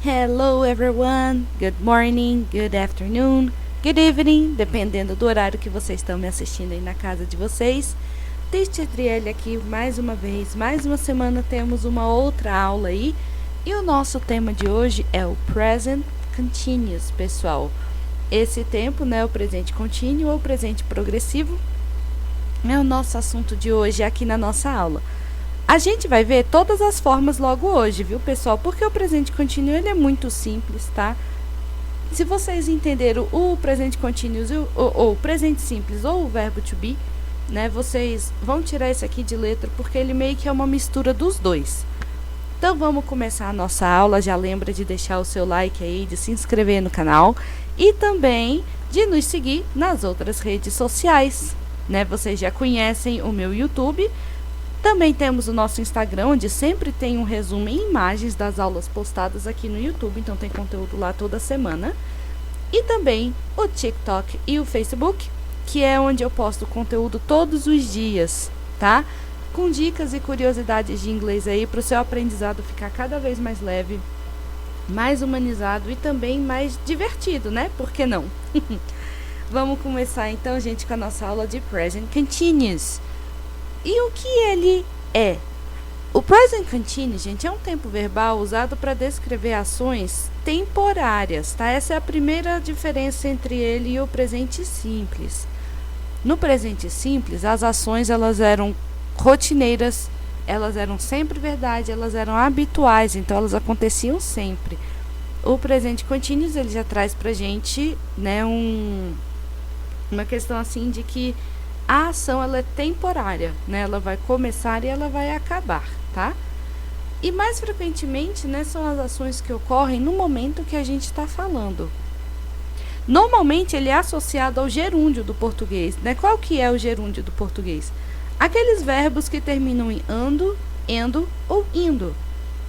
Hello everyone, good morning, good afternoon, good evening, dependendo do horário que vocês estão me assistindo aí na casa de vocês. Teacher Adriele aqui mais uma vez, mais uma semana temos uma outra aula aí. E o nosso tema de hoje é o Present Continuous, pessoal. Esse tempo, né, o presente contínuo ou presente progressivo, é o nosso assunto de hoje aqui na nossa aula. A gente vai ver todas as formas logo hoje, viu, pessoal? Porque o presente contínuo ele é muito simples, tá? Se vocês entenderam o presente contínuo ou o presente simples ou o verbo to be, né, vocês vão tirar esse aqui de letra porque ele meio que é uma mistura dos dois. Então vamos começar a nossa aula. Já lembra de deixar o seu like aí, de se inscrever no canal e também de nos seguir nas outras redes sociais, né? Vocês já conhecem o meu YouTube. Também temos o nosso Instagram, onde sempre tem um resumo em imagens das aulas postadas aqui no YouTube, então tem conteúdo lá toda semana. E também o TikTok e o Facebook, que é onde eu posto conteúdo todos os dias, tá? Com dicas e curiosidades de inglês aí para o seu aprendizado ficar cada vez mais leve, mais humanizado e também mais divertido, né? Por que não? Vamos começar então, gente, com a nossa aula de Present Continuous. E o que ele é? O present continuous, gente, é um tempo verbal usado para descrever ações temporárias, tá? Essa é a primeira diferença entre ele e o presente simples. No presente simples, as ações elas eram rotineiras, elas eram sempre verdade, elas eram habituais, então elas aconteciam sempre. O presente continuous, ele já traz pra gente, né, uma questão assim de que a ação ela é temporária, né? Ela vai começar e ela vai acabar, tá? E mais frequentemente, né, são as ações que ocorrem no momento que a gente está falando. Normalmente ele é associado ao gerúndio do português, né? Qual que é o gerúndio do português? Aqueles verbos que terminam em ando, endo ou indo,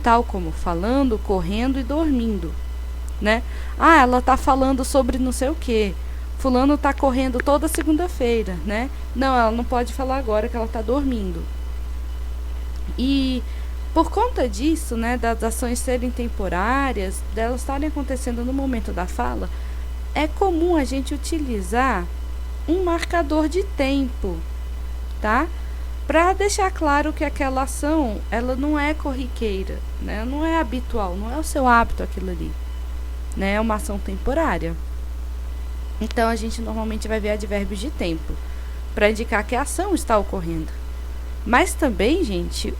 tal como falando, correndo e dormindo, né? Ah, ela está falando sobre não sei o quê. Fulano está correndo toda segunda-feira, né? Não, ela não pode falar agora que ela está dormindo. E por conta disso, né, das ações serem temporárias, delas estarem acontecendo no momento da fala, é comum a gente utilizar um marcador de tempo, tá? Para deixar claro que aquela ação, ela não é corriqueira, né? Não é habitual, não é o seu hábito aquilo ali, né? É uma ação temporária. Então, a gente normalmente vai ver advérbios de tempo, para indicar que a ação está ocorrendo. Mas também, gente,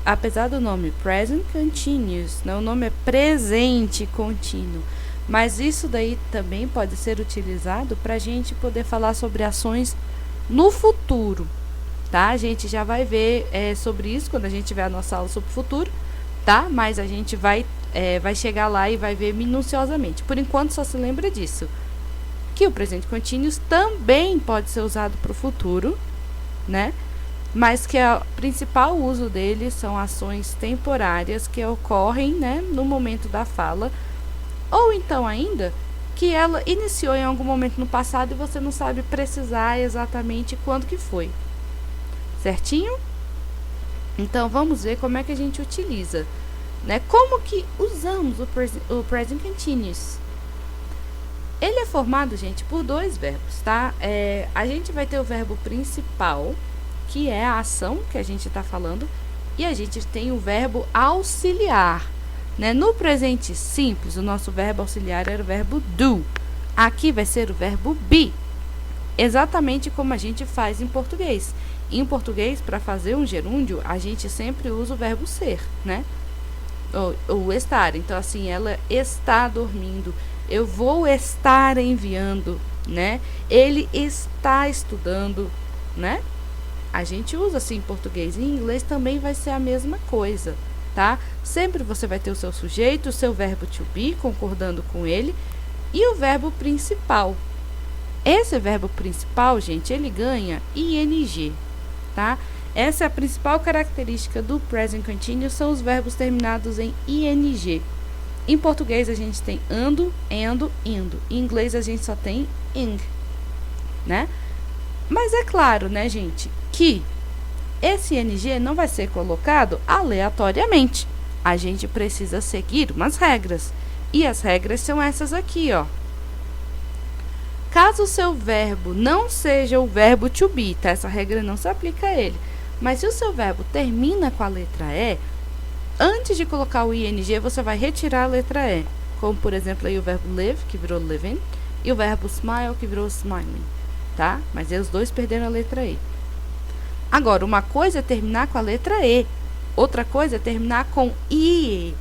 apesar do nome Present Continuous, né, o nome é presente contínuo, mas isso daí também pode ser utilizado para a gente poder falar sobre ações no futuro, tá? A gente já vai ver sobre isso quando a gente tiver a nossa aula sobre o futuro, tá? Mas a gente vai chegar lá e vai ver minuciosamente. Por enquanto, só se lembra disso. Que o presente continuous também pode ser usado para o futuro, né? Mas que o principal uso dele são ações temporárias que ocorrem, né, no momento da fala, ou então ainda que ela iniciou em algum momento no passado e você não sabe precisar exatamente quando que foi. Certinho? Então vamos ver como é que a gente utiliza, né? Como que usamos o present continuous? Ele é formado, gente, por dois verbos, tá? A gente vai ter o verbo principal, que é a ação que a gente está falando, e a gente tem o verbo auxiliar, né? No presente simples, o nosso verbo auxiliar era o verbo do. Aqui vai ser o verbo be, exatamente como a gente faz em português. Em português, para fazer um gerúndio, a gente sempre usa o verbo ser, né? Ou estar. Então, assim, ela está dormindo. Eu vou estar enviando, né? Ele está estudando, né? A gente usa assim em português. Em inglês também vai ser a mesma coisa, tá? Sempre você vai ter o seu sujeito, o seu verbo to be, concordando com ele, e o verbo principal. Esse verbo principal, gente, ele ganha ing, tá? Essa é a principal característica do present continuous, são os verbos terminados em ing. Em português a gente tem ando, endo, indo. Em inglês a gente só tem ing, né? Mas é claro, né, gente, que esse ing não vai ser colocado aleatoriamente. A gente precisa seguir umas regras. E as regras são essas aqui, ó. Caso o seu verbo não seja o verbo to be, tá? Essa regra não se aplica a ele. Mas se o seu verbo termina com a letra E, antes de colocar o ing, você vai retirar a letra E. Como, por exemplo, aí o verbo live, que virou living, e o verbo smile, que virou smiling, tá? Mas aí os dois perderam a letra E. Agora, uma coisa é terminar com a letra E, outra coisa é terminar com IE.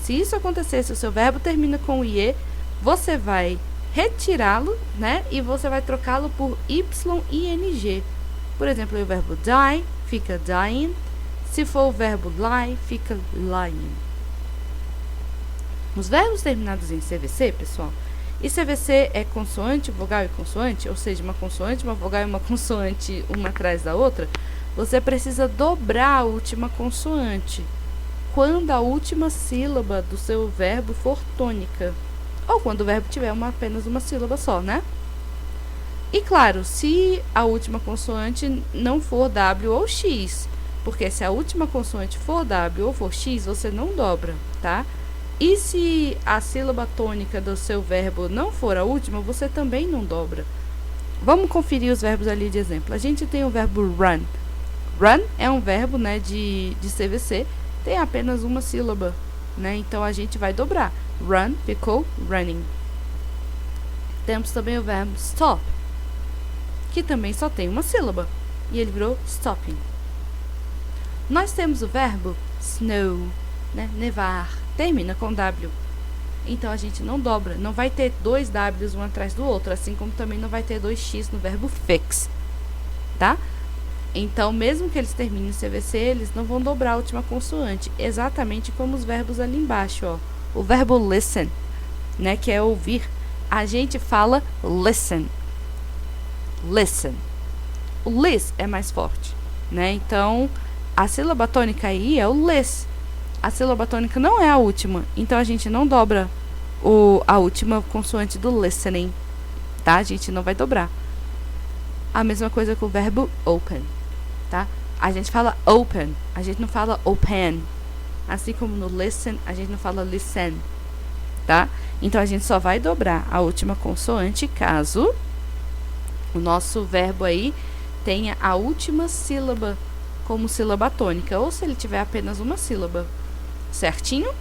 Se isso acontecer, se o seu verbo termina com IE, você vai retirá-lo, né? E você vai trocá-lo por YING. Por exemplo, o verbo die fica dying. Se for o verbo lie, fica lying. Os verbos terminados em CVC, pessoal, e CVC é consoante, vogal e consoante, ou seja, uma consoante, uma vogal e uma consoante, uma atrás da outra, você precisa dobrar a última consoante quando a última sílaba do seu verbo for tônica, ou quando o verbo tiver apenas uma sílaba só, né? E claro, se a última consoante não for W ou X, porque se a última consoante for W ou for X, você não dobra, tá? E se a sílaba tônica do seu verbo não for a última, você também não dobra. Vamos conferir os verbos ali de exemplo. A gente tem o verbo run. Run é um verbo, né, de CVC, tem apenas uma sílaba, né? Então a gente vai dobrar. Run ficou running. Temos também o verbo stop, que também só tem uma sílaba, e ele virou stopping. Nós temos o verbo snow, né, nevar, termina com W. Então a gente não dobra, não vai ter dois Ws um atrás do outro, assim como também não vai ter dois X no verbo fix, tá? Então, mesmo que eles terminem em CVC, eles não vão dobrar a última consoante, exatamente como os verbos ali embaixo, ó. O verbo listen, né, que é ouvir, a gente fala listen. Listen. O lis é mais forte, né? Então, a sílaba tônica aí é o lis. A sílaba tônica não é a última, então a gente não dobra a última consoante do listening, tá? A gente não vai dobrar. A mesma coisa com o verbo open, tá? A gente fala open, a gente não fala open. Assim como no listen, a gente não fala listen, tá? Então, a gente só vai dobrar a última consoante caso o nosso verbo aí tenha a última sílaba como sílaba tônica, ou se ele tiver apenas uma sílaba. Certinho?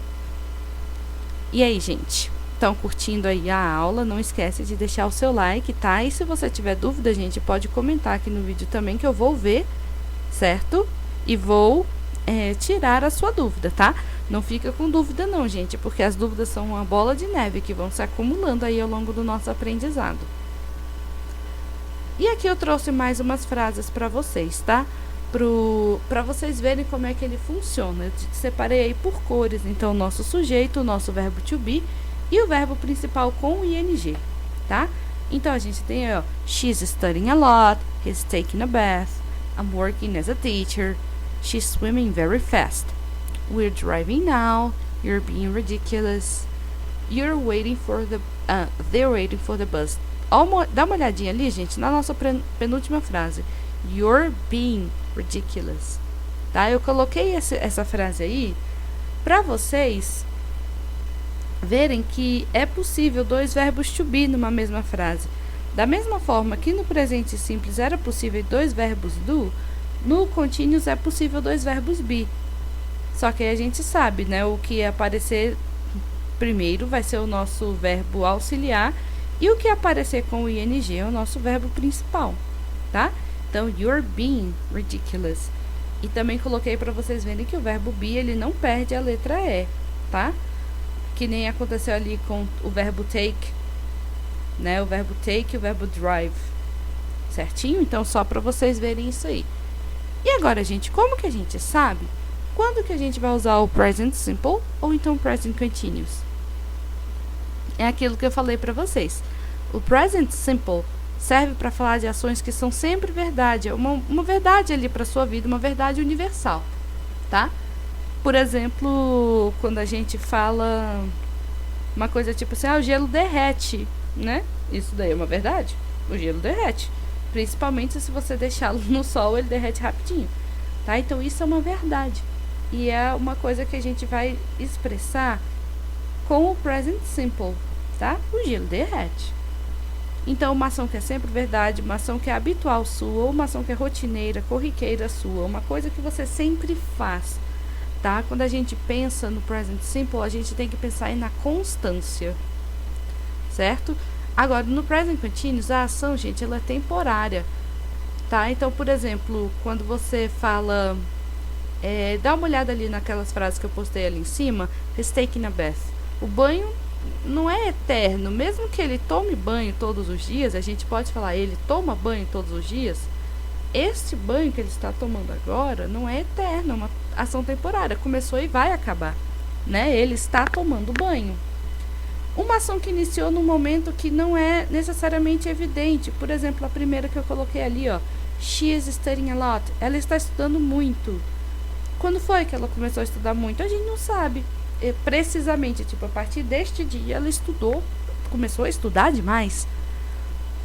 E aí, gente? Estão curtindo aí a aula? Não esquece de deixar o seu like, tá? E se você tiver dúvida, gente, pode comentar aqui no vídeo também, que eu vou ver, certo? E vou tirar a sua dúvida, tá? Não fica com dúvida não, gente, porque as dúvidas são uma bola de neve que vão se acumulando aí ao longo do nosso aprendizado. E aqui eu trouxe mais umas frases para vocês, tá? Para vocês verem como é que ele funciona. Eu separei aí por cores, então o nosso sujeito, o nosso verbo to be e o verbo principal com o ing, tá? Então a gente tem, ó, she's studying a lot, he's taking a bath, I'm working as a teacher, she's swimming very fast, we're driving now, you're being ridiculous, they're waiting for the bus. Dá uma olhadinha ali, gente, na nossa penúltima frase. You're being ridiculous, tá? Eu coloquei essa frase aí para vocês verem que é possível dois verbos to be numa mesma frase. Da mesma forma que no presente simples era possível dois verbos do, no continuous é possível dois verbos be. Só que aí a gente sabe, né? O que aparecer primeiro vai ser o nosso verbo auxiliar e o que aparecer com o ing é o nosso verbo principal, tá? Então, you're being ridiculous. E também coloquei para vocês verem que o verbo be, ele não perde a letra E, tá? Que nem aconteceu ali com o verbo take, né? O verbo take e o verbo drive. Certinho? Então, só para vocês verem isso aí. E agora, gente, como que a gente sabe quando que a gente vai usar o present simple ou então present continuous? É aquilo que eu falei para vocês. O present simple serve para falar de ações que são sempre verdade, uma verdade ali para sua vida, uma verdade universal, tá? Por exemplo, quando a gente fala uma coisa tipo assim, o gelo derrete, né? Isso daí é uma verdade, o gelo derrete, principalmente se você deixá-lo no sol, ele derrete rapidinho, tá? Então isso é uma verdade e é uma coisa que a gente vai expressar com o present simple, tá? O gelo derrete. Então, uma ação que é sempre verdade, uma ação que é habitual sua, ou uma ação que é rotineira, corriqueira sua, uma coisa que você sempre faz, tá? Quando a gente pensa no present simple, a gente tem que pensar aí na constância, certo? Agora, no present continuous, a ação, gente, ela é temporária, tá? Então, por exemplo, quando você fala... dá uma olhada ali naquelas frases que eu postei ali em cima. He's taking a bath. O banho não é eterno. Mesmo que ele tome banho todos os dias, a gente pode falar, ele toma banho todos os dias. Este banho que ele está tomando agora não é eterno, é uma ação temporária. Começou e vai acabar, né? Ele está tomando banho. Uma ação que iniciou num momento que não é necessariamente evidente. Por exemplo, a primeira que eu coloquei ali, ó. She is studying a lot. Ela está estudando muito. Quando foi que ela começou a estudar muito? A gente não sabe. Precisamente, tipo, a partir deste dia ela começou a estudar demais.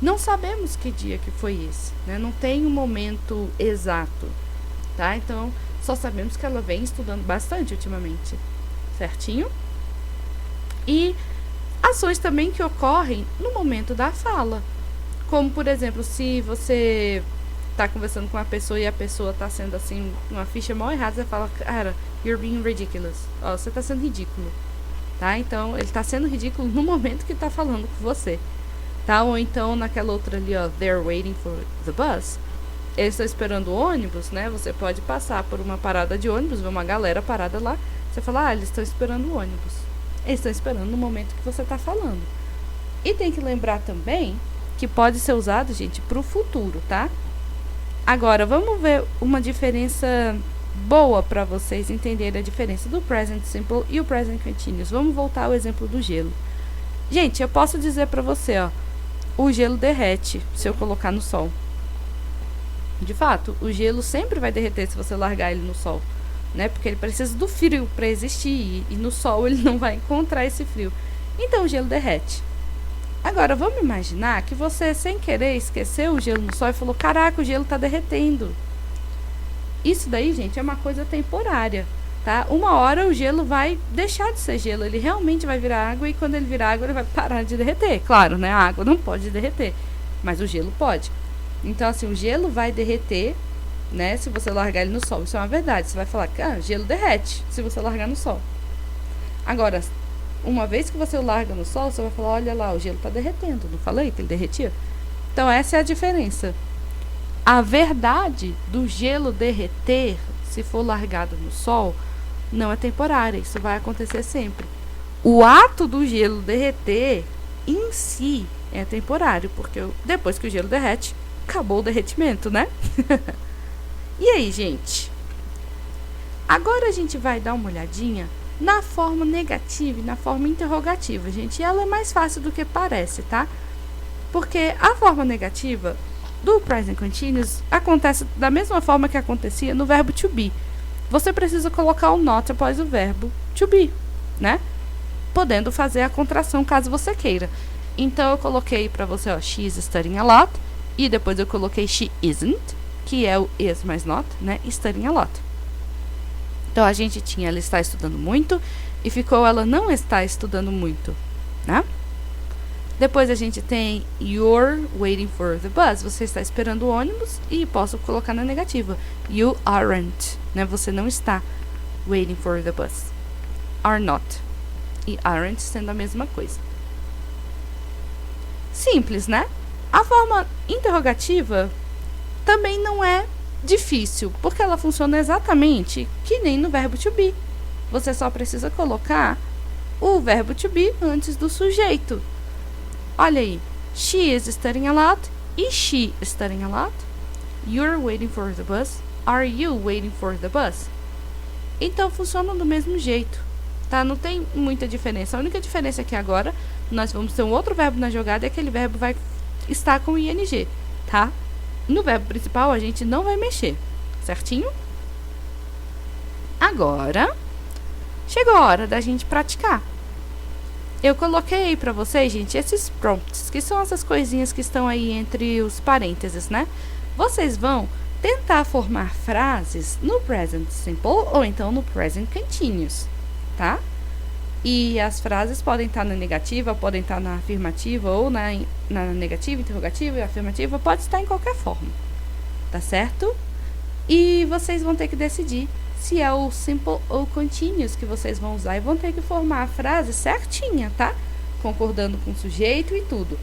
Não sabemos que dia que foi esse, né? Não tem um momento exato, tá? Então, só sabemos que ela vem estudando bastante ultimamente, certinho? E ações também que ocorrem no momento da fala. Como, por exemplo, se você tá conversando com uma pessoa e a pessoa tá sendo assim, uma ficha mal errada, você fala, cara, you're being ridiculous. Ó, você tá sendo ridículo, tá? Então, ele tá sendo ridículo no momento que tá falando com você, tá? Ou então, naquela outra ali, ó, they're waiting for the bus. Eles estão esperando o ônibus, né? Você pode passar por uma parada de ônibus, ver uma galera parada lá, você fala, eles estão esperando o ônibus. Eles estão esperando no momento que você tá falando. E tem que lembrar também que pode ser usado, gente, pro futuro, tá? Agora, vamos ver uma diferença boa para vocês entenderem a diferença do present simple e o present continuous. Vamos voltar ao exemplo do gelo. Gente, eu posso dizer para você, ó, o gelo derrete se eu colocar no sol. De fato, o gelo sempre vai derreter se você largar ele no sol, né? Porque ele precisa do frio para existir e no sol ele não vai encontrar esse frio. Então, o gelo derrete. Agora, vamos imaginar que você, sem querer, esqueceu o gelo no sol e falou, caraca, o gelo está derretendo. Isso daí, gente, é uma coisa temporária, tá? Uma hora o gelo vai deixar de ser gelo, ele realmente vai virar água e quando ele virar água ele vai parar de derreter. Claro, né? A água não pode derreter, mas o gelo pode. Então, assim, o gelo vai derreter, né? Se você largar ele no sol. Isso é uma verdade. Você vai falar que o gelo derrete se você largar no sol. Agora, uma vez que você o larga no sol, você vai falar, olha lá, o gelo está derretendo. Não falei que ele derretia? Então, essa é a diferença. A verdade do gelo derreter, se for largado no sol, não é temporária. Isso vai acontecer sempre. O ato do gelo derreter, em si, é temporário. Porque depois que o gelo derrete, acabou o derretimento, né? E aí, gente? Agora a gente vai dar uma olhadinha na forma negativa e na forma interrogativa, gente. E ela é mais fácil do que parece, tá? Porque a forma negativa do present continuous acontece da mesma forma que acontecia no verbo to be. Você precisa colocar o not após o verbo to be, né? Podendo fazer a contração caso você queira. Então, eu coloquei pra você, ó, she is studying a lot. E depois eu coloquei she isn't, que é o is mais not, né? Studying a lot. Então, a gente tinha ela está estudando muito e ficou ela não está estudando muito, né? Depois a gente tem you're waiting for the bus. Você está esperando o ônibus e posso colocar na negativa. You aren't, né? Você não está waiting for the bus. Are not. E aren't sendo a mesma coisa. Simples, né? A forma interrogativa também não é difícil, porque ela funciona exatamente que nem no verbo to be. Você só precisa colocar o verbo to be antes do sujeito. Olha aí, she is studying a lot. Is she studying a lot? You're waiting for the bus. Are you waiting for the bus? Então, funcionam do mesmo jeito, tá? Não tem muita diferença. A única diferença é que agora nós vamos ter um outro verbo na jogada e aquele verbo vai estar com ing, tá? No verbo principal, a gente não vai mexer, certinho? Agora, chegou a hora da gente praticar. Eu coloquei aí pra vocês, gente, esses prompts, que são essas coisinhas que estão aí entre os parênteses, né? Vocês vão tentar formar frases no present simple ou então no present continuous, tá? E as frases podem estar na negativa, podem estar na afirmativa, ou na negativa, interrogativa e afirmativa, pode estar em qualquer forma, tá certo? E vocês vão ter que decidir se é o simple ou continuous que vocês vão usar, e vão ter que formar a frase certinha, tá? Concordando com o sujeito e tudo.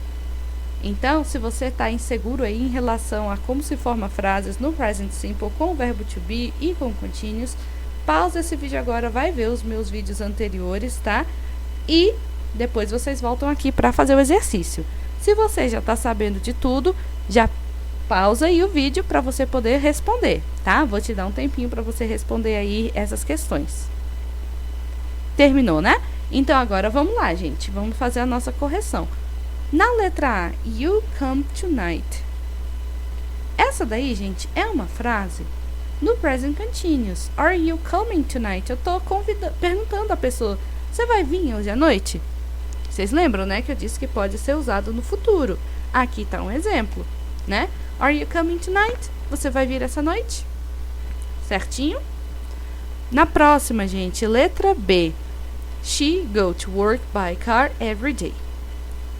Então, se você está inseguro aí em relação a como se forma frases no present simple com o verbo to be e com continuous, pausa esse vídeo agora, vai ver os meus vídeos anteriores, tá? E depois vocês voltam aqui para fazer o exercício. Se você já está sabendo de tudo, já pausa aí o vídeo para você poder responder, tá? Vou te dar um tempinho para você responder aí essas questões. Terminou, né? Então agora vamos lá, gente. Vamos fazer a nossa correção. Na letra A, you come tonight. Essa daí, gente, é uma frase no present continuous. Are you coming tonight? Eu tô perguntando a pessoa, você vai vir hoje à noite? Vocês lembram, né, que eu disse que pode ser usado no futuro. Aqui tá um exemplo, né? Are you coming tonight? Você vai vir essa noite? Certinho? Na próxima, gente, letra B. She go to work by car every day.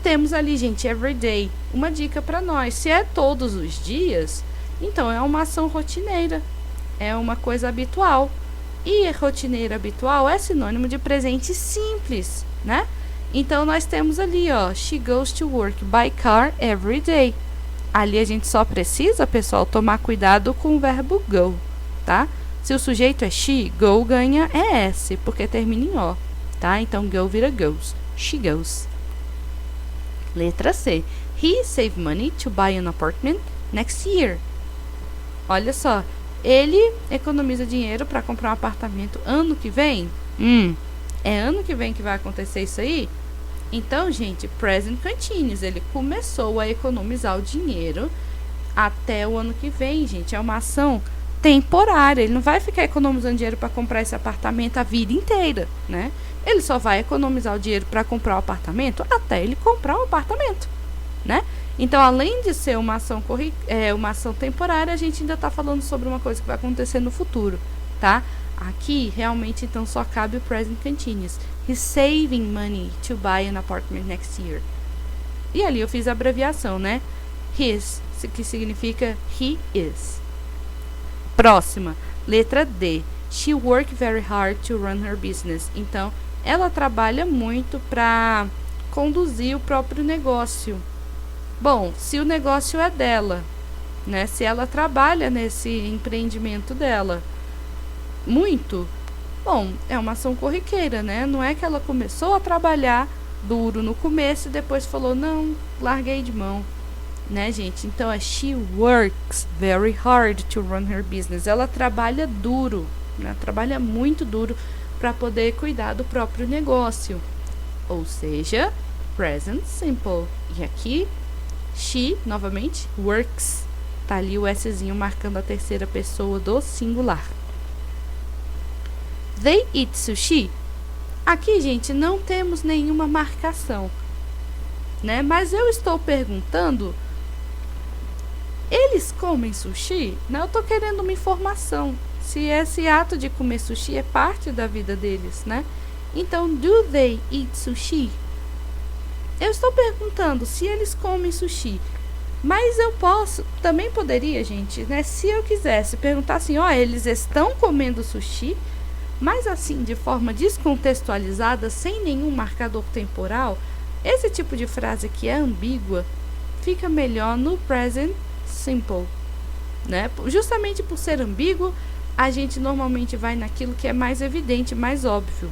Temos ali, gente, every day. Uma dica para nós. Se é todos os dias, então é uma ação rotineira. É uma coisa habitual. E rotineira habitual é sinônimo de presente simples, né? Então, nós temos ali, ó, she goes to work by car every day. Ali a gente só precisa, pessoal, tomar cuidado com o verbo go, tá? Se o sujeito é she, go ganha ES, porque termina em O, tá? Então, go vira goes. She goes. Letra C. He saved money to buy an apartment next year. Olha só. Ele economiza dinheiro para comprar um apartamento ano que vem? É ano que vem que vai acontecer isso aí? Então, gente, present continuous. Ele começou a economizar o dinheiro até o ano que vem, gente. É uma ação temporária. Ele não vai ficar economizando dinheiro para comprar esse apartamento a vida inteira, né? Ele só vai economizar o dinheiro para comprar o apartamento até ele comprar o apartamento, né? Então, além de ser uma ação, uma ação temporária, a gente ainda está falando sobre uma coisa que vai acontecer no futuro, tá? Aqui, realmente, então, só cabe o present continuous. He's saving money to buy an apartment next year. E ali eu fiz a abreviação, né? His, que significa he is. Próxima, letra D. She worked very hard to run her business. Então, ela trabalha muito para conduzir o próprio negócio. Bom, se o negócio é dela, né? Se ela trabalha nesse empreendimento dela muito, bom, é uma ação corriqueira, né? Não é que ela começou a trabalhar duro no começo e depois falou, não, larguei de mão, né, gente? Então, é she works very hard to run her business. Ela trabalha duro, né? Trabalha muito duro para poder cuidar do próprio negócio. Ou seja, present simple. E aqui, she, novamente, works. Tá ali o Szinho marcando a terceira pessoa do singular. They eat sushi. Aqui, gente, não temos nenhuma marcação, né? Mas eu estou perguntando, eles comem sushi? Não, eu tô querendo uma informação. Se esse ato de comer sushi é parte da vida deles, né? Então, do they eat sushi? Eu estou perguntando se eles comem sushi. Mas eu também poderia, gente, né? Se eu quisesse perguntar assim, ó, eles estão comendo sushi? Mas assim, de forma descontextualizada, sem nenhum marcador temporal, esse tipo de frase que é ambígua, fica melhor no present simple, né? Justamente por ser ambíguo, a gente normalmente vai naquilo que é mais evidente, mais óbvio.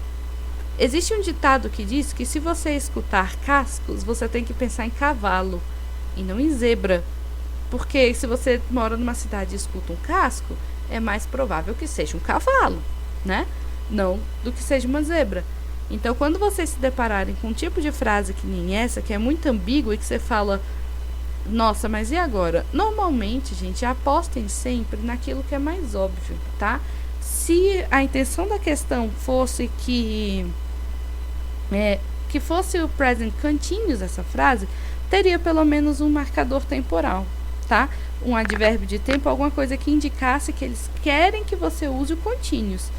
Existe um ditado que diz que se você escutar cascos, você tem que pensar em cavalo e não em zebra. Porque se você mora numa cidade e escuta um casco, é mais provável que seja um cavalo, né? Não do que seja uma zebra. Então, quando vocês se depararem com um tipo de frase que nem essa, que é muito ambígua e que você fala, nossa, mas e agora? Normalmente, gente, apostem sempre naquilo que é mais óbvio, tá? Se a intenção da questão fosse que fosse o present continuous, essa frase, teria pelo menos um marcador temporal, tá? Um advérbio de tempo, alguma coisa que indicasse que eles querem que você use o continuous.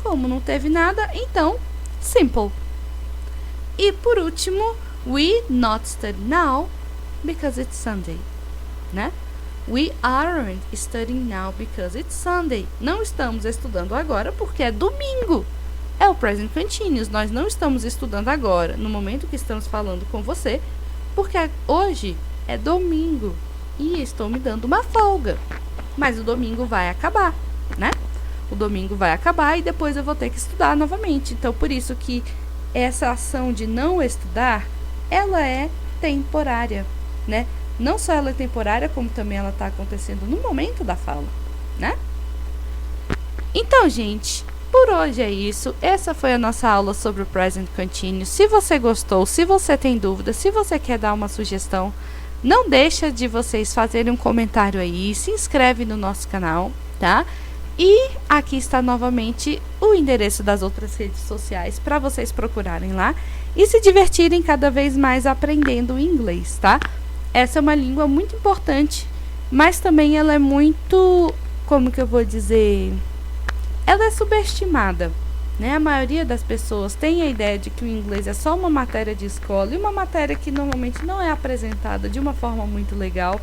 Como não teve nada, então, simple, E por último, we not study now because it's Sunday, né? We aren't studying now because it's Sunday. Não estamos estudando agora porque é domingo. É o present continuous. Nós não estamos estudando agora, no momento que estamos falando com você, porque hoje é domingo e estou me dando uma folga. Mas o domingo vai acabar, né? O domingo vai acabar e depois eu vou ter que estudar novamente. Então, por isso que essa ação de não estudar, ela é temporária, né? Não só ela é temporária, como também ela está acontecendo no momento da fala, né? Então, gente, por hoje é isso. Essa foi a nossa aula sobre o Present Continuous. Se você gostou, se você tem dúvida, se você quer dar uma sugestão, não deixa de vocês fazerem um comentário aí, se inscreve no nosso canal, tá? E aqui está novamente o endereço das outras redes sociais para vocês procurarem lá e se divertirem cada vez mais aprendendo inglês, tá? Essa é uma língua muito importante, mas também ela é muito, como que eu vou dizer, ela é subestimada, né? A maioria das pessoas tem a ideia de que o inglês é só uma matéria de escola e uma matéria que normalmente não é apresentada de uma forma muito legal.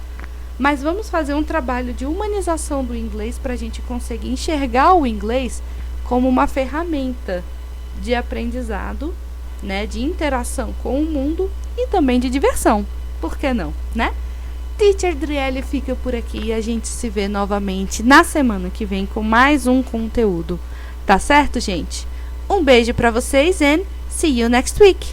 Mas vamos fazer um trabalho de humanização do inglês para a gente conseguir enxergar o inglês como uma ferramenta de aprendizado, né? De interação com o mundo e também de diversão. Por que não, né? Teacher Driele fica por aqui e a gente se vê novamente na semana que vem com mais um conteúdo. Tá certo, gente? Um beijo para vocês and see you next week!